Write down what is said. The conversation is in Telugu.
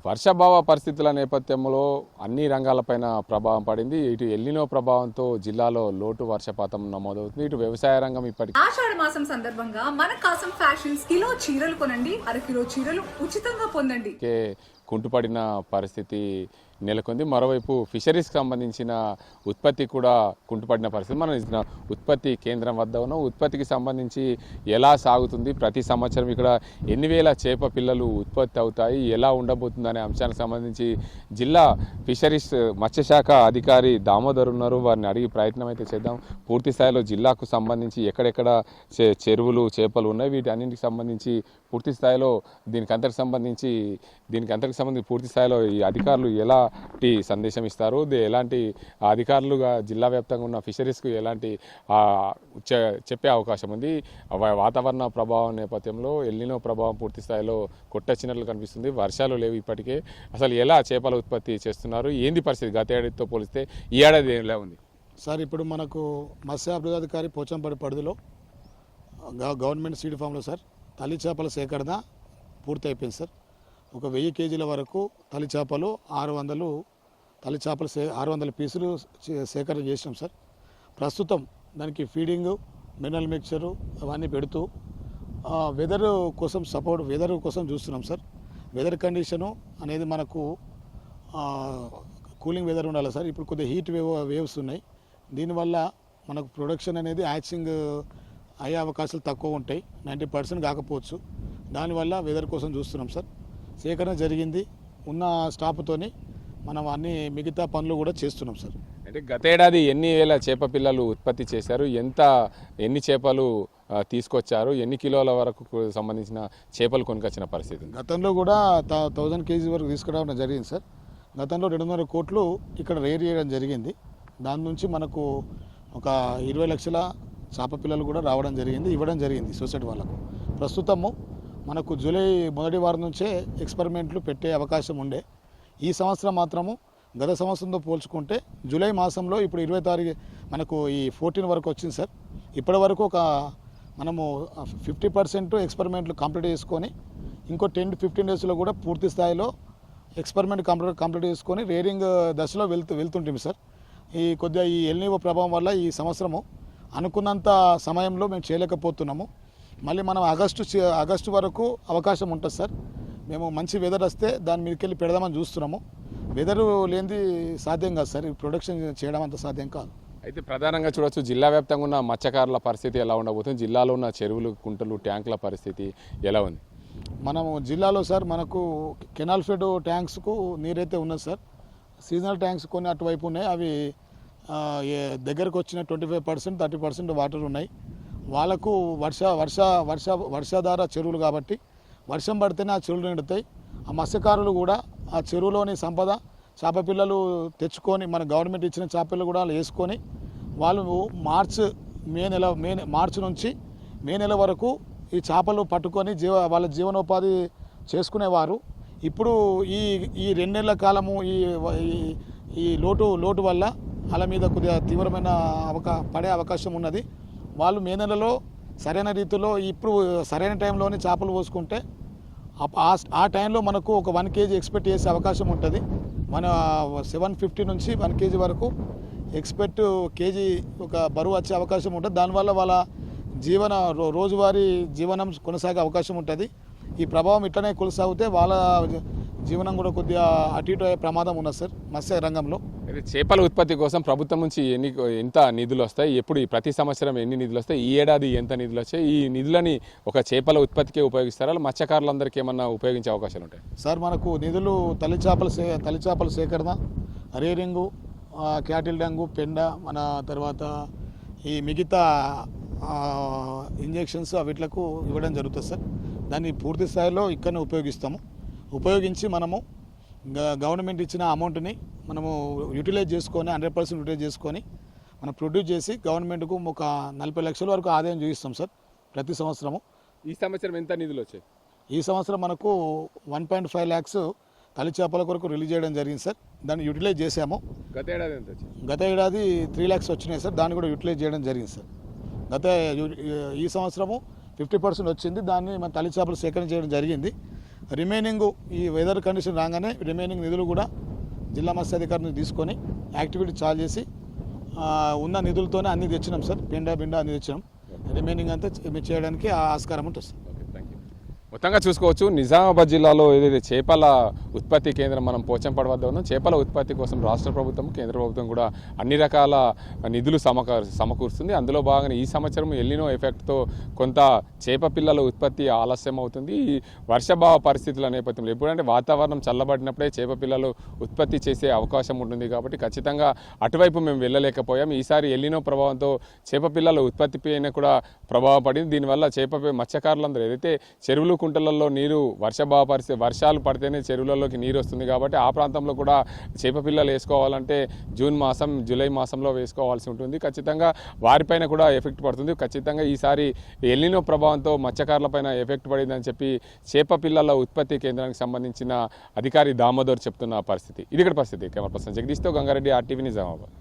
వర్షాభావ పరిస్థితుల నేపథ్యంలో అన్ని రంగాలపైన ప్రభావం పడింది. ఇటు ఎల్నినో ప్రభావంతో జిల్లాలో లోటు వర్షపాతం నమోదవుతుంది. ఇటు వ్యవసాయ రంగం ఇప్పటికీ ఆషాఢ మాసం సందర్భంగా మన కాసం ఫ్యాషన్స్ కిలో చీరలు కొనండి, అరకిలో చీరలు ఉచితంగా పొందండి. కుంటుపడిన పరిస్థితి నెలకొంది. మరోవైపు ఫిషరీస్కి సంబంధించిన ఉత్పత్తి కూడా కుంటుపడిన పరిస్థితి. మనం ఇచ్చిన ఉత్పత్తి కేంద్రం వద్ద ఉన్న ఉత్పత్తికి సంబంధించి ఎలా సాగుతుంది, ప్రతి సంవత్సరం ఇక్కడ ఎన్ని వేల చేప పిల్లలు ఉత్పత్తి అవుతాయి, ఎలా ఉండబోతుంది అనే అంశానికి సంబంధించి జిల్లా ఫిషరీస్ మత్స్యశాఖ అధికారి దామోదర్ ఉన్నారు. వారిని అడిగి ప్రయత్నం అయితే చేద్దాం. పూర్తి స్థాయిలో జిల్లాకు సంబంధించి ఎక్కడెక్కడ చెరువులు చేపలు ఉన్నాయి, వీటి అన్నింటికి సంబంధించి పూర్తి స్థాయిలో దీనికి అంతటికి సంబంధించి పూర్తి స్థాయిలో ఈ అధికారులు ఎలాంటి సందేశం ఇస్తారు, ఎలాంటి అధికారులుగా జిల్లా వ్యాప్తంగా ఉన్న ఫిషరీస్కు ఎలాంటి చెప్పే అవకాశం ఉంది. వాతావరణ ప్రభావం నేపథ్యంలో ఎల్నినో ప్రభావం పూర్తి స్థాయిలో కొట్టొచ్చినట్లు కనిపిస్తుంది. వర్షాలు లేవు ఇప్పటికే. అసలు ఎలా చేపల ఉత్పత్తి చేస్తున్నారు, ఏంది పరిస్థితి గత ఏడాదితో పోలిస్తే ఈ ఏడాది ఎలా ఉంది సార్? ఇప్పుడు మనకు మత్స్య అభివృద్ధికారి పోచంపల్లి పరిధిలో గవర్నమెంట్ సీడ్ ఫామ్లో సార్ తల్లి చేపల సేకరణ పూర్తి అయిపోయింది సార్. ఒక 1000 కేజీల వరకు తల్లి చేపలు 600 పీసులు సేకరణ చేసినాం సార్. ప్రస్తుతం దానికి ఫీడింగు, మినరల్ మిక్చరు అవన్నీ పెడుతూ వెదర్ కోసం చూస్తున్నాం సార్. వెదర్ కండిషను అనేది మనకు కూలింగ్ వెదర్ ఉండాలి సార్. ఇప్పుడు కొద్దిగా హీట్ వేవ్స్ ఉన్నాయి. దీనివల్ల మనకు ప్రొడక్షన్ అనేది హ్యాచింగ్ అయ్యే అవకాశాలు తక్కువ ఉంటాయి, 90% కాకపోవచ్చు. దానివల్ల వెదర్ కోసం చూస్తున్నాం సార్. సేకరణ జరిగింది, ఉన్న స్టాఫ్తోని మనం అన్ని మిగతా పనులు కూడా చేస్తున్నాం సార్. అంటే గత ఏడాది ఎన్ని వేల చేప పిల్లలు ఉత్పత్తి చేశారు, ఎన్ని చేపలు తీసుకొచ్చారు, ఎన్ని కిలోల వరకు సంబంధించిన చేపలు కొనుకొచ్చిన పరిస్థితి? గతంలో కూడా 1000 కేజీ వరకు తీసుకురావడం జరిగింది సార్. గతంలో 200 కోట్లు ఇక్కడ రేర్ చేయడం జరిగింది. దాని నుంచి మనకు ఒక 20 లక్షల చేప పిల్లలు కూడా రావడం జరిగింది, ఇవ్వడం జరిగింది సొసైటీ వాళ్ళకు. ప్రస్తుతము మనకు జూలై మొదటి వారం నుంచే ఎక్స్పెరిమెంట్లు పెట్టే అవకాశం ఉండే. ఈ సంవత్సరం మాత్రము గత సంవత్సరంతో పోల్చుకుంటే జూలై మాసంలో ఇప్పుడు 20 తారీఖు మనకు ఈ 14 వరకు వచ్చింది సార్. ఇప్పటి వరకు మనము 50% ఎక్స్పెరిమెంట్లు కంప్లీట్ చేసుకొని ఇంకో 10-15 డేస్లో కూడా పూర్తి స్థాయిలో ఎక్స్పెరిమెంట్ కంప్లీట్ చేసుకొని రేరింగ్ దశలో వెళ్తుంటాం సార్. కొద్దిగా ఈ ఎల్నినో ప్రభావం వల్ల ఈ సంవత్సరము అనుకున్నంత సమయంలో మేము చేయలేకపోతున్నాము. మళ్ళీ మనం ఆగస్టు వరకు అవకాశం ఉంటుంది సార్. మేము మంచి వెదర్ వస్తే దాని మీదకి వెళ్ళి పెడదామని చూస్తున్నాము. వెదర్ లేనిది సాధ్యం కాదు సార్, ప్రొడక్షన్ చేయడం అంత సాధ్యం కాదు. అయితే ప్రధానంగా చూడొచ్చు జిల్లా వ్యాప్తంగా ఉన్న మత్స్యకారుల పరిస్థితి ఎలా ఉండబోతుంది, జిల్లాలో ఉన్న చెరువులు, కుంటలు, ట్యాంకుల పరిస్థితి ఎలా ఉంది? మనము జిల్లాలో సార్ మనకు కెనాల్ ఫెడ్ ట్యాంక్స్కు నీరైతే ఉన్నది సార్. సీజనల్ ట్యాంక్స్ కొన్ని అటువైపు ఉన్నాయి, అవి దగ్గరకు వచ్చిన 25%, 30% వాటర్ ఉన్నాయి. వాళ్ళకు వర్షాధార చెరువులు కాబట్టి వర్షం పడితేనే ఆ చెరువులు నిండుతాయి. ఆ మత్స్యకారులు కూడా ఆ చెరువులోని సంపద చేప పిల్లలు తెచ్చుకొని మన గవర్నమెంట్ ఇచ్చిన చేప పిల్లలు కూడా వేసుకొని వాళ్ళు మార్చి నుంచి మే నెల వరకు ఈ చేపలు పట్టుకొని వాళ్ళ జీవనోపాధి చేసుకునేవారు. ఇప్పుడు ఈ 2 నెలల కాలము ఈ లోటు వల్ల వాళ్ళ మీద కొద్దిగా తీవ్రమైన పడే అవకాశం ఉన్నది. వాళ్ళు మే నెలలో సరైన రీతిలో ఇప్పుడు సరైన టైంలోనే చేపలు పోసుకుంటే ఆ టైంలో మనకు ఒక 1 కేజీ ఎక్స్పెక్ట్ చేసే అవకాశం ఉంటుంది. మన 750 నుంచి 1 కేజీ వరకు కేజీ ఒక బరువు వచ్చే అవకాశం ఉంటుంది. దానివల్ల వాళ్ళ రోజువారీ జీవనం కొనసాగే అవకాశం ఉంటుంది. ఈ ప్రభావం ఇట్లనే కొనసాగితే వాళ్ళ జీవనం కూడా కొద్దిగా అటు ఇటు అయ్యే ప్రమాదం ఉన్నది సార్ మత్స్య రంగంలో. చేపల ఉత్పత్తి కోసం ప్రభుత్వం నుంచి ఎంత నిధులు వస్తాయి, ఎప్పుడు ప్రతి సంవత్సరం ఎన్ని నిధులు వస్తాయి, ఈ ఏడాది ఎంత నిధులు వచ్చాయి, ఈ నిధులని ఒక చేపల ఉత్పత్తికే ఉపయోగిస్తారా, మత్స్యకారులందరికీ ఏమన్నా ఉపయోగించే అవకాశాలు ఉంటాయి? సార్ మనకు నిధులు తల్లి చేపల సేకరణ, రేరింగు, క్యాటిల్ డ్యాంగు, పెండ, మన తర్వాత ఈ మిగతా ఇంజెక్షన్స్ వీటిలకు ఇవ్వడం జరుగుతుంది సార్. దాన్ని పూర్తి స్థాయిలో ఇక్కడనే ఉపయోగించి మనము గవర్నమెంట్ ఇచ్చిన అమౌంట్ని మనము యూటిలైజ్ చేసుకొని 100% యూటిలైజ్ చేసుకొని మనం ప్రొడ్యూస్ చేసి గవర్నమెంట్కు ఒక 40 లక్షల వరకు ఆదాయం చూపిస్తాం సార్ ప్రతి సంవత్సరము. ఈ సంవత్సరం ఎంత నిధులు వచ్చాయి? ఈ సంవత్సరం మనకు 1.5 lakhs తల్లి చేపల కొరకు రిలీజ్ చేయడం జరిగింది సార్. దాన్ని యూటిలైజ్ చేసాము. గత ఏడాది 3 lakhs వచ్చినాయి సార్, దాన్ని కూడా యూటిలైజ్ చేయడం జరిగింది సార్. ఈ సంవత్సరము 50% వచ్చింది, దాన్ని మన తల్లి చేపలు సేకరణ చేయడం జరిగింది. రిమైనింగ్ ఈ వెదర్ కండిషన్ రాగానే రిమైనింగ్ నిధులు కూడా జిల్లా మత్స్యాధికారిని తీసుకొని యాక్టివిటీ చాలు చేసి ఉన్న నిధులతోనే అన్ని తెచ్చినాం సార్. బిండా అన్ని తెచ్చినాం. రిమైనింగ్ అంతా చేయడానికి ఆస్కారం ఉంటుంది సార్. మొత్తంగా చూసుకోవచ్చు నిజామాబాద్ జిల్లాలో ఏదైతే చేపల ఉత్పత్తి కేంద్రం మనం పోచంపాడు వద్ద ఉందో చేపల ఉత్పత్తి కోసం రాష్ట్ర ప్రభుత్వం కేంద్ర ప్రభుత్వం కూడా అన్ని రకాల నిధులు సమకూరుస్తుంది. అందులో భాగంగా ఈ సంవత్సరం ఎల్నినో ఎఫెక్ట్తో కొంత చేప పిల్లల ఉత్పత్తి ఆలస్యం అవుతుంది. ఈ వర్షభావ పరిస్థితుల నేపథ్యంలో ఎప్పుడంటే వాతావరణం చల్లబడినప్పుడే చేప పిల్లలు ఉత్పత్తి చేసే అవకాశం ఉంటుంది కాబట్టి ఖచ్చితంగా అటువైపు మేము వెళ్ళలేకపోయాం. ఈసారి ఎల్నినో ప్రభావంతో చేప పిల్లల ఉత్పత్తి పైన కూడా ప్రభావం పడింది. దీనివల్ల మత్స్యకారులందరూ ఏదైతే చెరువులు కుంటలలో నీరు వర్షభావ పరిస్థితి వర్షాలు పడితేనే చెరువులలోకి నీరు వస్తుంది కాబట్టి ఆ ప్రాంతంలో కూడా చేప పిల్లలు వేసుకోవాలంటే జూన్ మాసం జూలై మాసంలో వేసుకోవాల్సి ఉంటుంది. ఖచ్చితంగా వారిపైన కూడా ఎఫెక్ట్ పడుతుంది. ఖచ్చితంగా ఈసారి ఎల్నినో ప్రభావంతో మత్స్యకారులపైన ఎఫెక్ట్ పడిందని చెప్పి చేప పిల్లల ఉత్పత్తి కేంద్రానికి సంబంధించిన అధికారి దామోదర్ చెప్తున్న పరిస్థితి. ఇది ఇక్కడ పరిస్థితి. కెమెరా పర్సన్ జగదీష్తో గంగారెడ్డి, RTV నిజామాబాద్.